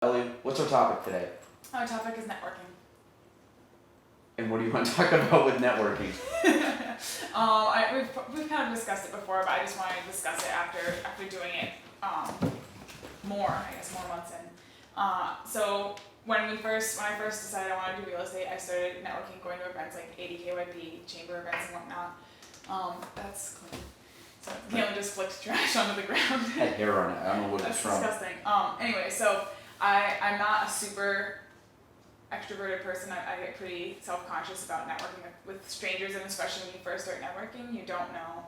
Ellie, what's our topic today? Our topic is networking. And what do you want to talk about with networking? We've kind of discussed it before, but I just wanted to discuss it after doing it more months in. So when I first decided I wanted to do real estate, I started networking, going to events like ADKYP, chamber events and whatnot. That's clean. So Caitlin just flicked trash onto the ground. Had hair on it. I don't know what it's from. That's disgusting. Anyway, so I'm not a super extroverted person. I get pretty self-conscious about networking with strangers, and especially when you first start networking, you don't know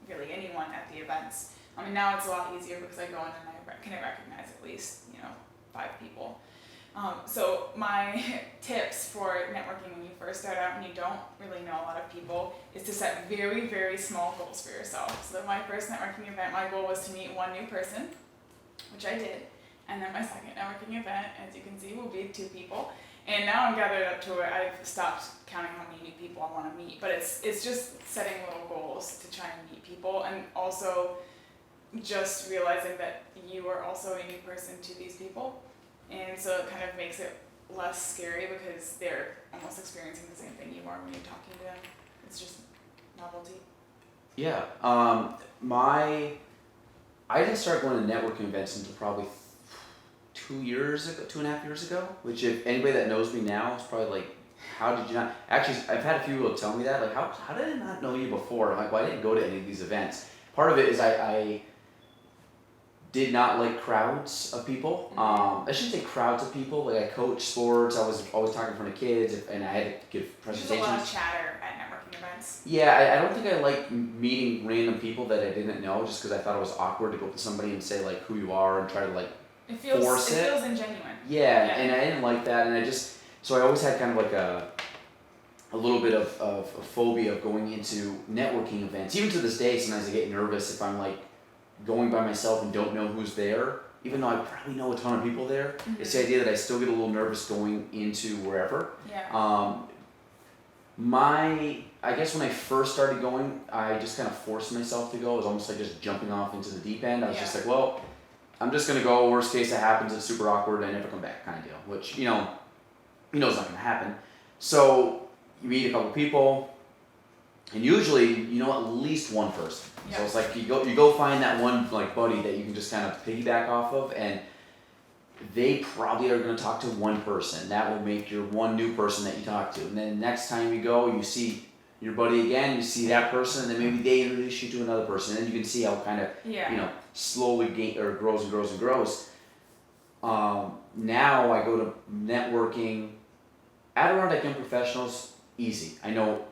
really anyone at the events. I mean, now it's a lot easier because I go in and I can recognize at least 5 people. So my tips for networking when you first start out and you don't really know a lot of people is to set very, very small goals for yourself. So my first networking event, my goal was to meet one new person, which I did. And then my second networking event, as you can see, will be 2 people. And now I'm gathered up to where I've stopped counting how many new people I want to meet. But it's just setting little goals to try and meet people, and also just realizing that you are also a new person to these people. And so it kind of makes it less scary because they're almost experiencing the same thing you are when you're talking to them. It's just novelty. Yeah. I didn't start going to networking events until probably 2.5 years ago, which if anybody that knows me now is probably like, how did you not? Actually, I've had a few people tell me that, like, how did I not know you before? I'm like, well, I didn't go to any of these events. Part of it is I did not like crowds of people. I shouldn't say crowds of people. Like, I coach sports. I was always talking in front of kids, and I had to give presentations. There's a lot of chatter at networking events. Yeah, I don't think I like meeting random people that I didn't know just because I thought it was awkward to go up to somebody and say like who you are and try to like force it. It feels ingenuine. Yeah, and I didn't like that, and so I always had kind of like a little bit of a phobia of going into networking events. Even to this day, sometimes I get nervous if I'm like going by myself and don't know who's there, even though I probably know a ton of people there. Mm-hmm. It's the idea that I still get a little nervous going into wherever. Yeah. I guess when I first started going, I just kind of forced myself to go. It was almost like just jumping off into the deep end. I was just like, well, I'm just gonna go. Worst case that happens, it's super awkward. I never come back, kind of deal. Which you know it's not gonna happen. So you meet a couple people, and usually you know at least one person. Yeah. So it's like you go find that one like buddy that you can just kind of piggyback off of, and they probably are gonna talk to one person. That will make your one new person that you talk to, and then next time you go, you see your buddy again, you see that person, and then maybe they introduce you to another person, and then you can see how kind of slowly grows and grows and grows. Now I go to networking. Adirondack Young Professionals, easy. I know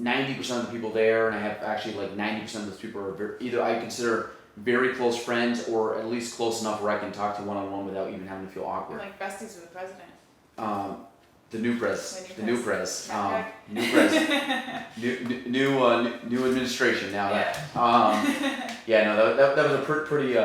90% of the people there, and I have actually like 90% of those people are either I consider very close friends or at least close enough where I can talk to one-on-one without even having to feel awkward. Like besties with the president. The new press. New administration now. That was a pretty.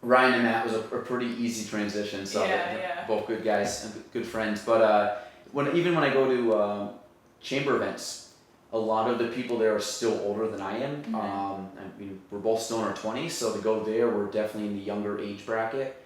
Ryan and Matt was a pretty easy transition. So they're both good guys and good friends. But when I go to chamber events, a lot of the people there are still older than I am. Mm-hmm. I mean, we're both still in our 20s, so to go there, we're definitely in the younger age bracket.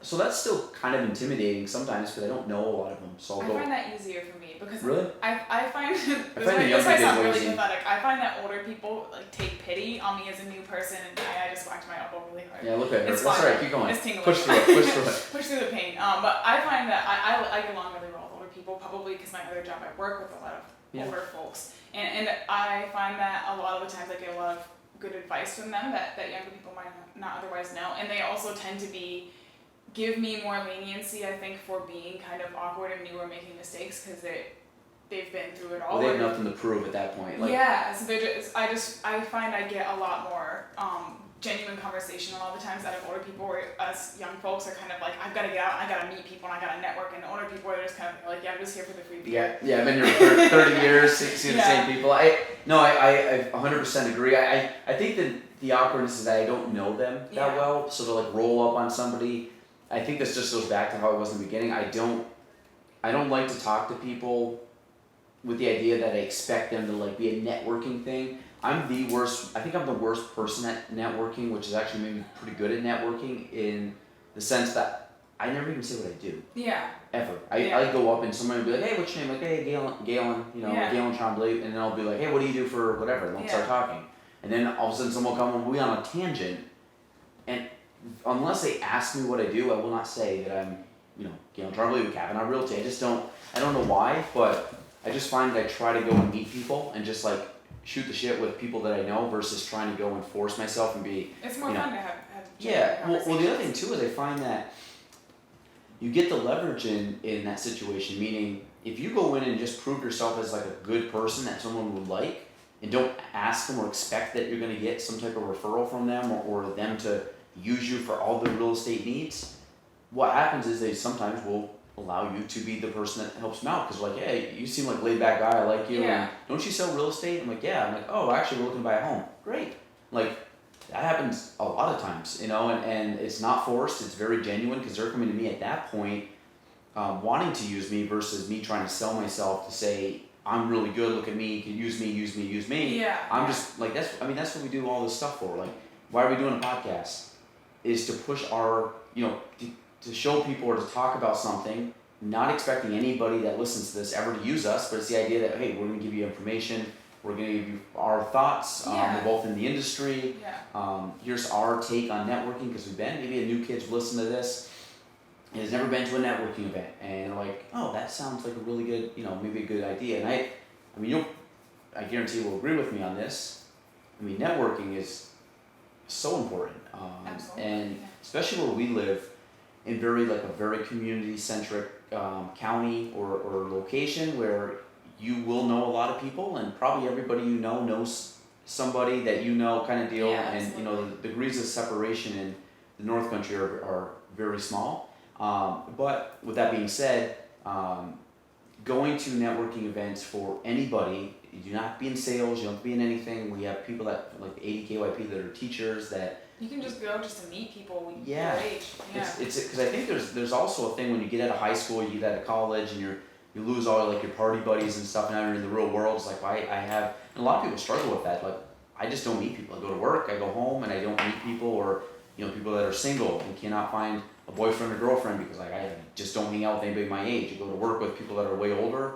So that's still kind of intimidating sometimes because I don't know a lot of them. So I find that easier for me because really? I find this might sound really pathetic. I find that older people like take pity on me as a new person, and I just whacked my elbow really hard. Yeah, look at her. It's That's fine. All right. Keep going. It's tingling. Push through it. Push through the pain. But I find that I get along really well with older people, probably because my other job I work with a lot of older folks, and I find that a lot of the times I get a lot of good advice from them that younger people might not otherwise know, and they also tend to give me more leniency, I think, for being kind of awkward and new or making mistakes because they've been through it all. Well, they have nothing to prove at that point. So I find I get a lot more genuine conversation a lot of the times out of older people, where us young folks are kind of like, I've got to get out, I got to meet people, and I got to network, and older people are just kind of like, I'm just here for the free beer. Yeah, I've been here for 30 years, seeing the same people. I 100% agree. I think that the awkwardness is that I don't know them that well, so to like roll up on somebody, I think this just goes back to how it was in the beginning. I don't like to talk to people with the idea that I expect them to like be a networking thing. I'm the worst person at networking, which is actually maybe pretty good at networking in the the sense that I never even say what I do. Yeah. Ever. Yeah. I go up and somebody will be like, hey, what's your name? Like, hey, Galen, you know, Yeah. Galen Trombley, and then I'll be like, hey, what do you do for whatever? And they'll start talking. And then all of a sudden someone will come and we'll be on a tangent, and unless they ask me what I do, I will not say that I'm, you know, Galen Trombley with Kavanaugh Realty. I don't know why, but I just find that I try to go and meet people and just like shoot the shit with people that I know versus trying to go and force myself and be. It's more fun to have Yeah. Well, the other thing too is I find that you get the leverage in that situation. Meaning, if you go in and just prove yourself as like a good person that someone would like, and don't ask them or expect that you're going to get some type of referral from them or them to use you for all their real estate needs, what happens is they sometimes will allow you to be the person that helps them out because like, hey, you seem like a laid back guy, I like you, and don't you sell real estate? I'm like, yeah. I'm like, oh, actually we're looking to buy a home. Great. Like, that happens a lot of times, you know, and it's not forced, it's very genuine because they're coming to me at that point wanting to use me versus me trying to sell myself to say, I'm really good, look at me, you can use me. Yeah. I'm just like, that's what we do all this stuff for. Like, why are we doing a podcast? Is to push our, you know, to show people or to talk about something, not expecting anybody that listens to this ever to use us, but it's the idea that, hey, we're going to give you information, we're going to give you our thoughts, we're both in the industry, here's our take on networking, because maybe a new kid's listening to this, and has never been to a networking event, and they're like, oh, that sounds like a really good, you know, maybe a good idea, and I mean, I guarantee you'll agree with me on this. I mean, networking is so important, and especially where we live, in a very community-centric county or location where you will know a lot of people, and probably everybody you know knows somebody that you know, kind of deal, and you know, the degrees of separation in the North Country are very small. But with that being said, going to networking events for anybody, you do not have to be in sales, you don't have to be in anything. We have people that, like 80KYP, that are teachers that... You can just go just to meet people your age. It's because I think there's also a thing when you get out of high school, you get out of college, and you lose all like your party buddies and stuff, and now you're in the real world. It's like, I have... And a lot of people struggle with that. Like, I just don't meet people. I go to work, I go home, and I don't meet people, or, you know, people that are single and cannot find a boyfriend or girlfriend because like I just don't hang out with anybody my age. I go to work with people that are way older,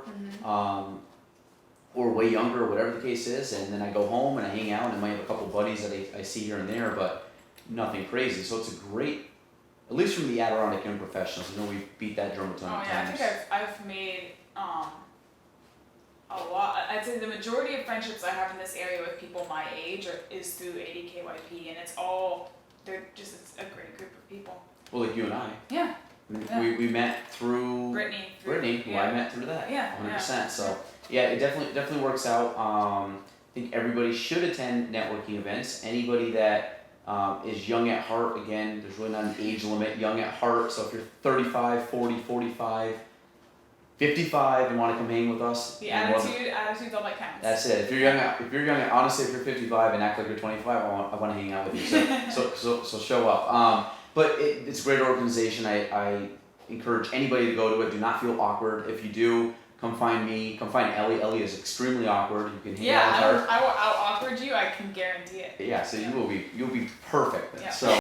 or way younger, whatever the case is, and then I go home and I hang out and I might have a couple buddies that I see here and there, but nothing crazy. So it's a great, at least from the Adirondack Young Professionals, I know we've beat that drum a ton of times. I think I've made a lot. I'd say the majority of friendships I have in this area with people my age is through 80KYP, and it's a great group of people. Well, like you and I. Yeah. We met through Brittany, who I met through that. 100%. So yeah, it definitely works out. I think everybody should attend networking events. Anybody that is young at heart, again, there's really not an age limit, young at heart. So if you're 35, 40, 45, 55 and want to come hang with us. The attitude's all that counts. That's it. If you're young, honestly, if you're 55 and act like you're 25, I want to hang out with you. So show up. But it's a great organization. I encourage anybody to go to it. Do not feel awkward. If you do, come find me. Come find Ellie. Ellie is extremely awkward. You can hang out with her. I will out awkward you. I can guarantee it. Yeah. So you'll be perfect. Then. Yeah. So.